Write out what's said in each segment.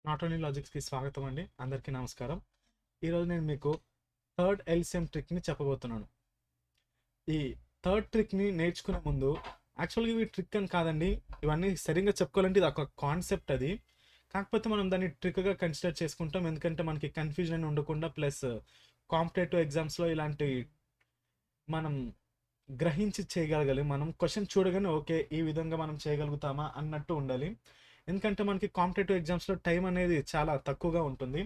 Not only లాజిక్స్కి స్వాగతం అండి. అందరికీ నమస్కారం. ఈరోజు నేను మీకు థర్డ్ ఎల్సిఎం ట్రిక్ని చెప్పబోతున్నాను. ఈ థర్డ్ ట్రిక్ని నేర్చుకునే ముందు యాక్చువల్గా ఇవి ట్రిక్ అని కాదండి, ఇవన్నీ సరిగ్గా చెప్పుకోవాలంటే ఇది ఒక కాన్సెప్ట్. అది కాకపోతే మనం దాన్ని ట్రిక్గా కన్సిడర్ చేసుకుంటాం, ఎందుకంటే మనకి కన్ఫ్యూజన్ ఉండకుండా, ప్లస్ కాంపిటేటివ్ ఎగ్జామ్స్లో ఇలాంటి మనం గ్రహించి చేయగలగాలి. మనం క్వశ్చన్ చూడగానే ఓకే ఈ విధంగా మనం చేయగలుగుతామా అన్నట్టు ఉండాలి. ఎందుకంటే మనకి కాంపిటేటివ్ ఎగ్జామ్స్లో టైం అనేది చాలా తక్కువగా ఉంటుంది.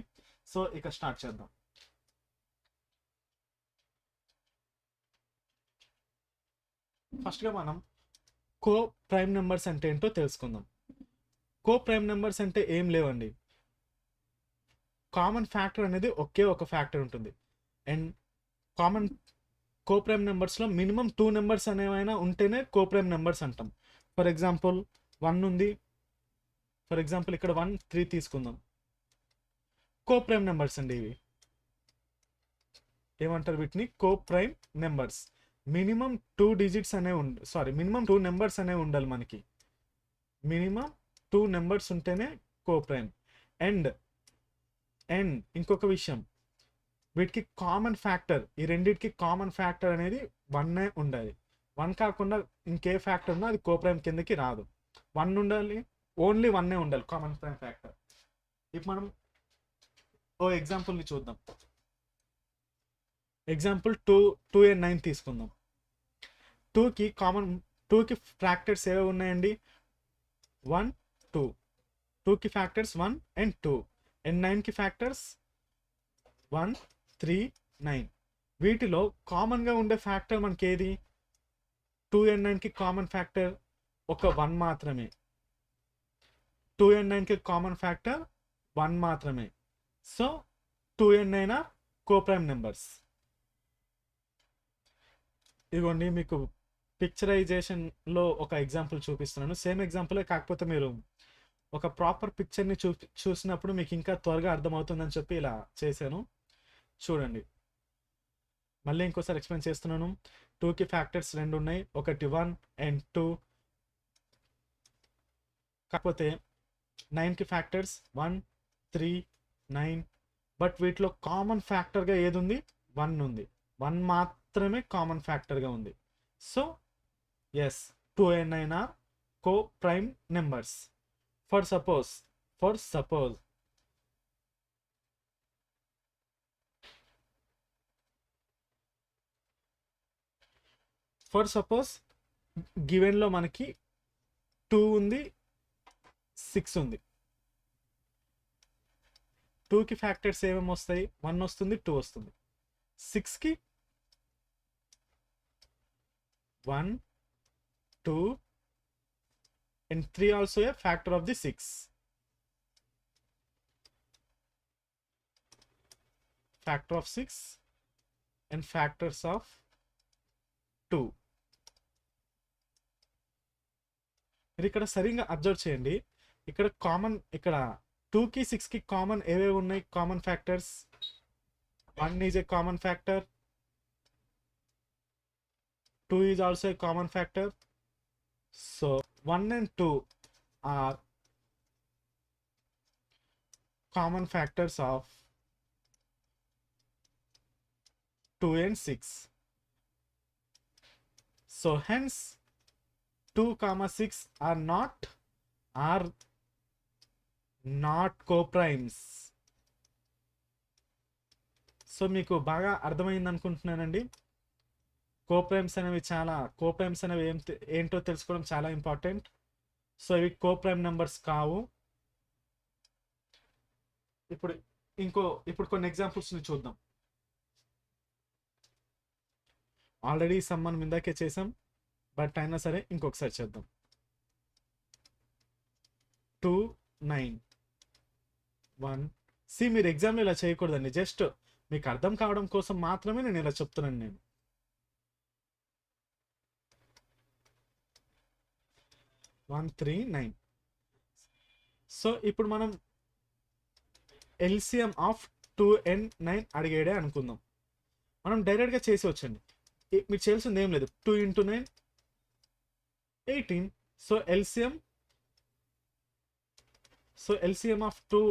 సో ఇక స్టార్ట్ చేద్దాం. ఫస్ట్గా మనం కో ప్రైమ్ నెంబర్స్ అంటే ఏంటో తెలుసుకుందాం. కో ప్రైమ్ నెంబర్స్ అంటే ఏం లేవండి, కామన్ ఫ్యాక్టర్ అనేది ఒకే ఒక ఫ్యాక్టర్ ఉంటుంది. అండ్ కామన్ కో ప్రైమ్ నెంబర్స్లో మినిమం 2 నెంబర్స్ అనేవైనా ఉంటేనే కో ప్రైమ్ నెంబర్స్ అంటాం. ఫర్ ఎగ్జాంపుల్ 1 ఉంది, ఫర్ ఎగ్జాంపుల్ ఇక్కడ 1 3 తీసుకుందాం. కో ప్రైమ్ నెంబర్స్ అండి ఇవి. ఏమంటారు వీటిని? కో ప్రైమ్ నెంబర్స్. మినిమం 2 డిజిట్స్ అనేవి మినిమం 2 నెంబర్స్ అనేవి ఉండాలి మనకి. మినిమం 2 నెంబర్స్ ఉంటేనే కో ప్రైమ్. అండ్ అండ్ ఇంకొక విషయం, వీటికి కామన్ ఫ్యాక్టర్, ఈ రెండింటికి కామన్ ఫ్యాక్టర్ అనేది 1 ఉండాలి. 1 కాకుండా ఇంకే ఫ్యాక్టర్ ఉన్నా అది కో ప్రైమ్ కిందకి రాదు. 1 ఉండాలి, ఓన్లీ 1 ఉండాలి కామన్ ప్రైమ్ ఫ్యాక్టర్. ఇప్పుడు మనం ఓ ఎగ్జాంపుల్ని చూద్దాం. ఎగ్జాంపుల్ 2 and 9 తీసుకుందాం. 2కి ఫ్యాక్టర్స్ ఏవో ఉన్నాయండి? 1 2. 2కి ఫ్యాక్టర్స్ 1 and 2. అండ్ 9కి ఫ్యాక్టర్స్ 1 3 9. వీటిలో కామన్గా ఉండే ఫ్యాక్టర్ మనకి ఏది? 2 and 9కి కామన్ ఫ్యాక్టర్ ఒక 1 మాత్రమే. 2 and 9కి కామన్ ఫ్యాక్టర్ 1 మాత్రమే. So 2 and 9 are co prime numbers. ఇదిగోండి మీకు పిక్చరైజేషన్లో ఒక ఎగ్జాంపుల్ చూపిస్తున్నాను. సేమ్ ఎగ్జాంపులే, కాకపోతే మీరు ఒక ప్రాపర్ పిక్చర్ని చూసినప్పుడు మీకు ఇంకా త్వరగా అర్థమవుతుందని చెప్పి ఇలా చేశాను. చూడండి, మళ్ళీ ఇంకోసారి ఎక్స్ప్లెయిన్ చేస్తున్నాను. 2కి ఫ్యాక్టర్స్ 2 ఉన్నాయి, ఒకటి 1 and 2. కాకపోతే 9కి ఫ్యాక్టర్స్ 1 3 9. బట్ వీటిలో కామన్ ఫ్యాక్టర్గా ఏది ఉంది? 1 ఉంది. 1 మాత్రమే కామన్ ఫ్యాక్టర్గా ఉంది. So yes, 2 and 9 are co prime numbers. For suppose గివెన్లో మనకి 2 ఉంది, 6 ఉంది. 2కి ఫ్యాక్టర్స్ ఏమేమి వస్తాయి? 1 వస్తుంది, 2 వస్తుంది. 6కి 1 2 and 3 also a factor of the 6. Factor of 6 and factors of 2. మీరు ఇక్కడ సరిగ్గా అబ్జర్వ్ చేయండి. ఇక్కడ కామన్, ఇక్కడ 2కి 6కి కామన్ ఏవేవి ఉన్నాయి? Common factors 1 is a common factor, 2 is also a common factor. So 1 and 2 are common factors of 2 and 6. So hence 2, 6 are not co-primes. So మీకు బాగా అర్థమైంది అనుకుంటున్నానండి. కోప్రైమ్స్ అనేవి ఏంటో తెలుసుకోవడం చాలా ఇంపార్టెంట్. సో ఇవి కోప్రైమ్ నెంబర్స్ కావు. ఇప్పుడు కొన్ని ఎగ్జాంపుల్స్ని చూద్దాం. ఆల్రెడీ మనం ఇందాకే చేసాం, బట్ అయినా సరే ఇంకొకసారి చేద్దాం. 2 9 1. మీరు ఎగ్జామ్లో ఇలా చేయకూడదండి, జస్ట్ మీకు అర్థం కావడం కోసం మాత్రమే నేను ఇలా చెప్తున్నాను. నేను 1 3 9. సో ఇప్పుడు మనం ఎల్సిఎం ఆఫ్ 2 and 9 అడిగేడే అనుకుందాం. మనం డైరెక్ట్గా చేసి వచ్చండి, మీరు చేయాల్సింది ఏం లేదు. 2 into 9 18. So LCM so LCM of 2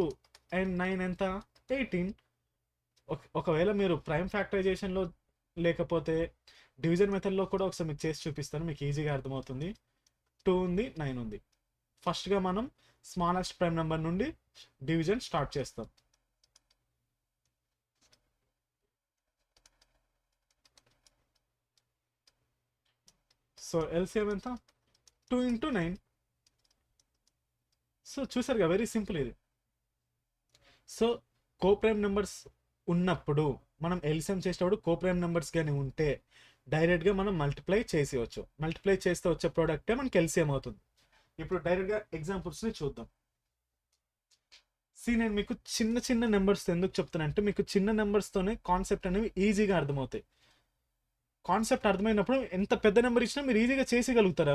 and 9 ఎంత? 18. ఒకవేళ మీరు ప్రైమ్ ఫ్యాక్టరైజేషన్లో లేకపోతే డివిజన్ మెథడ్లో కూడా ఒకసారి మీకు చేసి చూపిస్తాను, మీకు ఈజీగా అర్థమవుతుంది. 2 ఉంది, 9 ఉంది. ఫస్ట్గా మనం స్మాలెస్ట్ ప్రైమ్ నెంబర్ నుండి డివిజన్ స్టార్ట్ చేస్తాం. సో ఎల్సిఎం ఎంత? 2 into 9. సో చూసారుగా, వెరీ సింపుల్ ఇది. సో కోప్రైమ్ నెంబర్స్ ఉన్నప్పుడు మనం ఎల్సిఎం చేసేటప్పుడు కోప్రైమ్ నెంబర్స్ కానీ ఉంటే డైరెక్ట్గా మనం మల్టిప్లై చేసేయచ్చు. మల్టిప్లై చేస్తే వచ్చే ప్రోడక్టే మనకి ఎల్సిఎం అవుతుంది. ఇప్పుడు డైరెక్ట్గా ఎగ్జాంపుల్స్ని చూద్దాం. నేను మీకు చిన్న చిన్న నెంబర్స్ ఎందుకు చెప్తున్నా అంటే, మీకు చిన్న నెంబర్స్తోనే కాన్సెప్ట్ అనేవి ఈజీగా అర్థమవుతాయి. కాన్సెప్ట్ అర్థమైనప్పుడు ఎంత పెద్ద నెంబర్ ఇచ్చినా మీరు ఈజీగా చేసేయగలుగుతారు.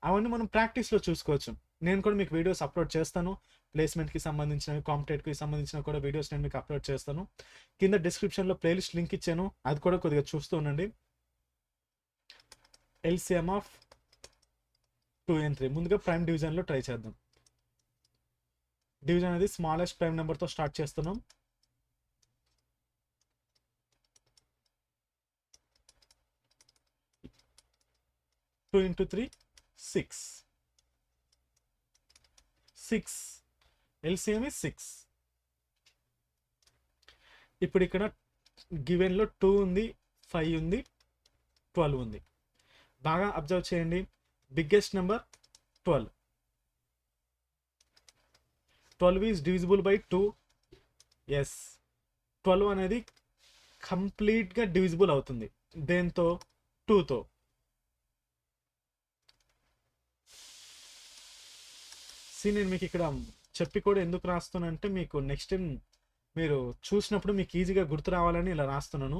అవన్నీ మనం ప్రాక్టీస్లో చూసుకోవచ్చు. నేను కూడా మీకు వీడియోస్ అప్లోడ్ చేస్తాను, ప్లేస్మెంట్కి సంబంధించినవి, కాంపిటేటివ్కి సంబంధించిన కూడా వీడియోస్ నేను మీకు అప్లోడ్ చేస్తాను. కింద డిస్క్రిప్షన్లో ప్లేలిస్ట్ లింక్ ఇచ్చాను, అది కూడా కొద్దిగా చూస్తూ ఉండండి. LCM of 2 and 3. ముందుగా ప్రైమ్ డివిజన్లో ట్రై చేద్దాం. డివిజన్ అనేది స్మాలెస్ట్ ప్రైమ్ నెంబర్తో స్టార్ట్ చేస్తున్నాం. Two into 3 6. LCM is 6. ఇప్పుడు ఇక్కడ గివెన్లో 2 ఉంది, 5 ఉంది, 12 ఉంది. బాగా అబ్జర్వ్ చేయండి. Biggest number 12. 12 is divisible by 2. Yes, 12 అనేది కంప్లీట్గా డివిజిబుల్ అవుతుంది. దేంతో? 2తో. నేను మీకు ఇక్కడ చెప్పి కూడా ఎందుకు రాస్తున్నానంటే, మీకు నెక్స్ట్ టైం మీరు చూసినప్పుడు మీకు ఈజీగా గుర్తు రావాలని ఇలా రాస్తున్నాను.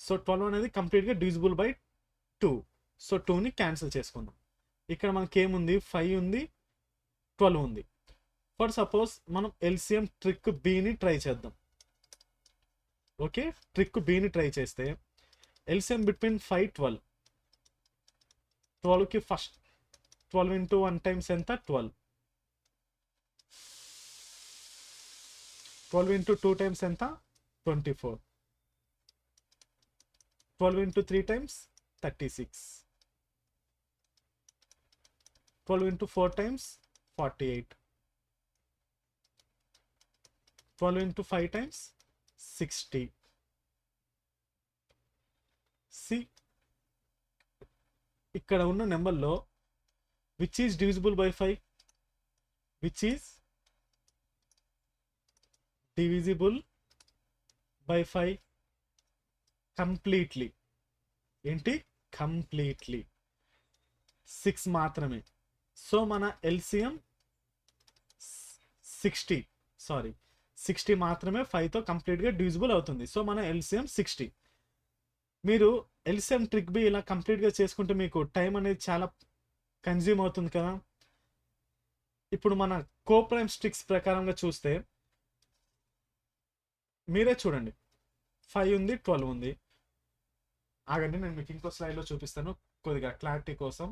సో 12 అనేది కంప్లీట్గా డివిజిబుల్ బై 2. సో 2ని క్యాన్సిల్ చేసుకుందాం. ఇక్కడ మనకి ఏముంది? 5 ఉంది, 12 ఉంది. ఫర్ సపోజ్ మనం ఎల్సిఎం ట్రిక్ బిని ట్రై చేద్దాం. ఓకే, ట్రిక్ బిని ట్రై చేస్తే ఎల్సిఎం బిట్వీన్ 5, 12. 12కి ఫస్ట్ 12 into 1 times ఎంత? 12. 12 into 2 times ఎంత? 24. 12 into 3 times 36. 12 into 4 times 48. 12 into 5 times 60. ఇక్కడ ఉన్న నెంబర్లో which is divisible by 5? Which is divisible by 5 completely? ఏంటి? కంప్లీట్లీ 6 మాత్రమే. సో మన ఎల్సిఎం 60 మాత్రమే 5తో కంప్లీట్గా డివిజిబుల్ అవుతుంది. సో మన ఎల్సిఎం 60. మీరు ఎల్సిఎం ట్రిక్ బి ఇలా కంప్లీట్గా చేసుకుంటే మీకు టైం అనేది చాలా కన్జ్యూమ్ అవుతుంది కదా. ఇప్పుడు మన కోప్రైమ్ స్ట్రిక్స్ ప్రకారంగా చూస్తే మీరే చూడండి, 5 ఉంది, 12 ఉంది. ఆగండి, నేను మీకు ఇంకో స్లైడ్లో చూపిస్తాను కొద్దిగా క్లారిటీ కోసం.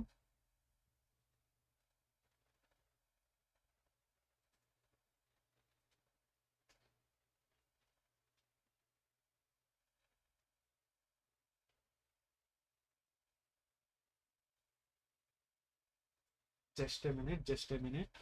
Just a minute.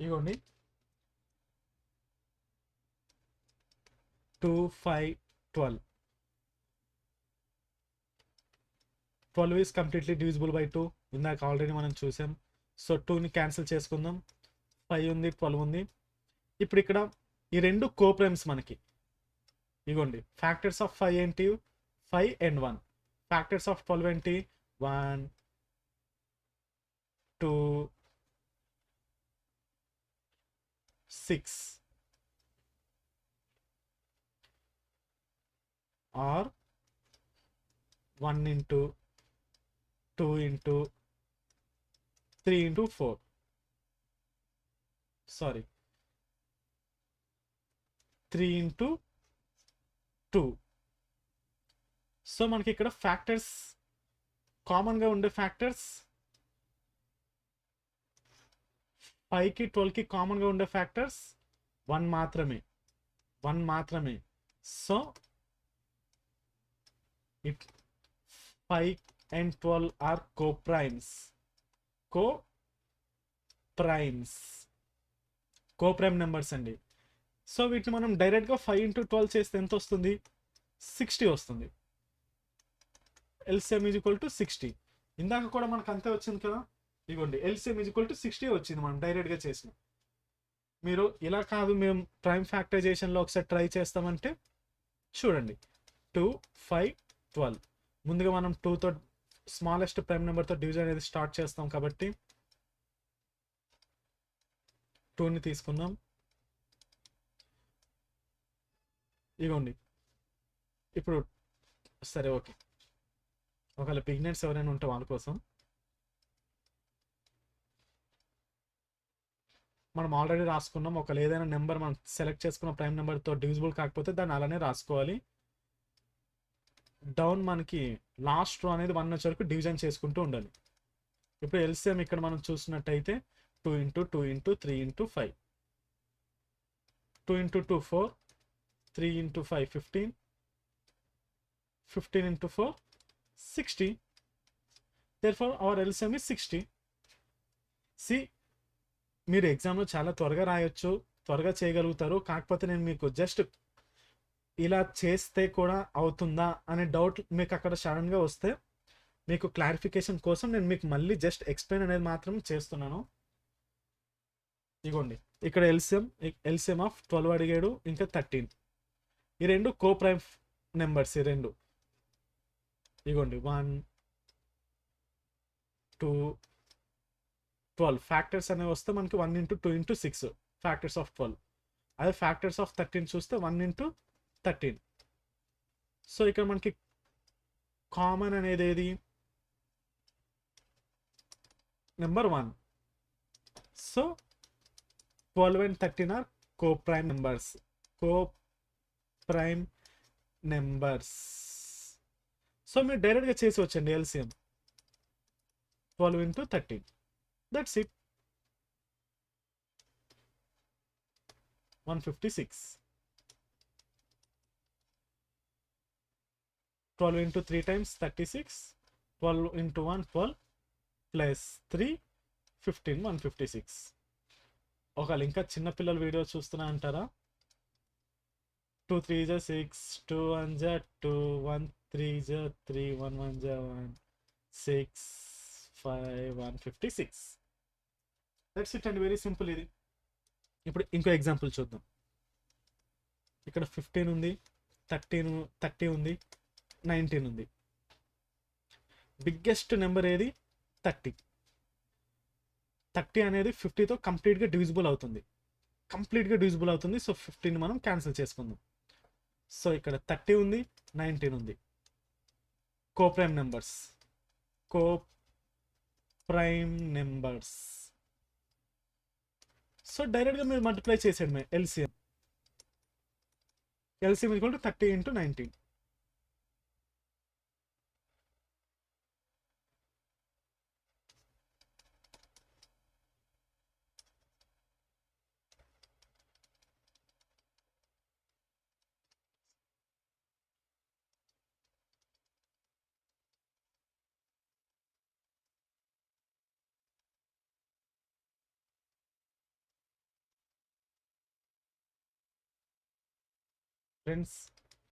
ఇగోండి, 2, 5, 12. 12 ఈజ్ కంప్లీట్లీ డివిజిబుల్ బై 2. ఇందాక ఆల్రెడీ మనం చూసాం. సో 2ని క్యాన్సిల్ చేసుకుందాం. 5 ఉంది, 12 ఉంది. ఇప్పుడు ఇక్కడ ఈ రెండు కోప్రైమ్స్ మనకి. ఇగోండి, ఫ్యాక్టర్స్ ఆఫ్ 5 ఏంటి? 5 and 1. ఫ్యాక్టర్స్ ఆఫ్ 12 ఏంటి? 1, 2, 6. Or 1 into 2 into 3 into 4, sorry 3 into 2. So మనకి ఇక్కడ ఫ్యాక్టర్స్ కామన్గా ఉండే ఫ్యాక్టర్స్ 5కి 12కి కామన్గా ఉండే ఫ్యాక్టర్స్ 1 మాత్రమే. So it 5 and 12 are coprime numbers అండి. సో వీటిని మనం డైరెక్ట్గా 5 into 12 చేస్తే ఎంత వస్తుంది? 60 వస్తుంది. LCM is equal to 60. ఇందాక కూడా మనకు అంతే వచ్చింది కదా, ఇదిగోండి ఎల్సిఎం ఈజ్ ఈక్వల్ టు 60 వచ్చింది మనం డైరెక్ట్గా చేసిన. మీరు ఇలా కాదు మేము ప్రైమ్ ఫ్యాక్టరైజేషన్లో ఒకసారి ట్రై చేస్తామంటే చూడండి, 2, 5, 12. ముందుగా మనం 2తో స్మాలెస్ట్ ప్రైమ్ నెంబర్తో డివిజన్ అనేది స్టార్ట్ చేస్తాం కాబట్టి 2ని తీసుకుందాం. ఇదిగోండి ఇప్పుడు సరే ఓకే, ఒకవేళ బిగినర్స్ ఎవరైనా ఉంటే వాళ్ళ కోసం మనం ఆల్రెడీ రాసుకున్నాం. ఒకవేళ ఏదైనా నెంబర్ మనం సెలెక్ట్ చేసుకున్న ప్రైమ్ నెంబర్తో డివిజిబుల్ కాకపోతే దాన్ని అలానే రాసుకోవాలి. డౌన్ మనకి లాస్ట్ రో అనేది 1 వచ్చే వరకు డివిజన్ చేసుకుంటూ ఉండాలి. ఇప్పుడు ఎల్సిఎం ఇక్కడ మనం చూసినట్టయితే 2 into 2 into 3 into 5, 2 into 2 4, 3 into 5 15, 15 into 4 60. Therefore our LCM is 60. See, మీరు ఎగ్జామ్లో చాలా త్వరగా రాయొచ్చు, త్వరగా చేయగలుగుతారు. కాకపోతే నేను మీకు జస్ట్ ఇలా చేస్తే కూడా అవుతుందా అనే డౌట్ మీకు అక్కడ సడన్గా వస్తే మీకు క్లారిఫికేషన్ కోసం నేను మీకు మళ్ళీ జస్ట్ ఎక్స్ప్లెయిన్ అనేది మాత్రం చేస్తున్నాను. ఇగోండి ఇక్కడ ఎల్సిఎం ఆఫ్ 12 అడిగాడు, ఇంకా 13. ఈ రెండు కోప్రైమ్ నెంబర్స్, ఈ రెండు ఇగోండి 1, 2, 12 ఫ్యాక్టర్స్ అనేవి వస్తే మనకి 1 ఇంటూ 2 ఇంటూ 6 ఫ్యాక్టర్స్ ఆఫ్ 12. అదే ఫ్యాక్టర్స్ ఆఫ్ 13 చూస్తే 1 ఇంటూ 13. సో ఇక్కడ మనకి కామన్ అనేది ఏది? Number 1. So 12 and 13 are coprime numbers. So మీరు డైరెక్ట్గా చేసి వచ్చండి LCM 12 into 13. That's it. 156. 12 into 3 times 36. 12 into 1 12 plus 3 15, 156. ఒకవేళ ఇంకా చిన్నపిల్లల వీడియో చూస్తున్నా అంటారా? 2 3 is 6, 2 1 is 2, 1 3 is 3, 1 1 is 1, 6 5 156. That's it and very simple ఇది. ఇప్పుడు ఇంకో ఎగ్జాంపుల్ చూద్దాం. ఇక్కడ 15 ఉంది, 30 ఉంది, 19 ఉంది. బిగ్గెస్ట్ నెంబర్ ఏది? 30. 30 అనేది 50తో కంప్లీట్గా డివిజిబుల్ అవుతుంది. సో 15 మనం క్యాన్సిల్ చేసుకుందాం. సో ఇక్కడ 30 ఉంది, 19 ఉంది. Coprime numbers. సో డైరెక్ట్గా మీరు మల్టిప్లై చేసేయడమే LCM. LCM equal to 30 into 19. Friends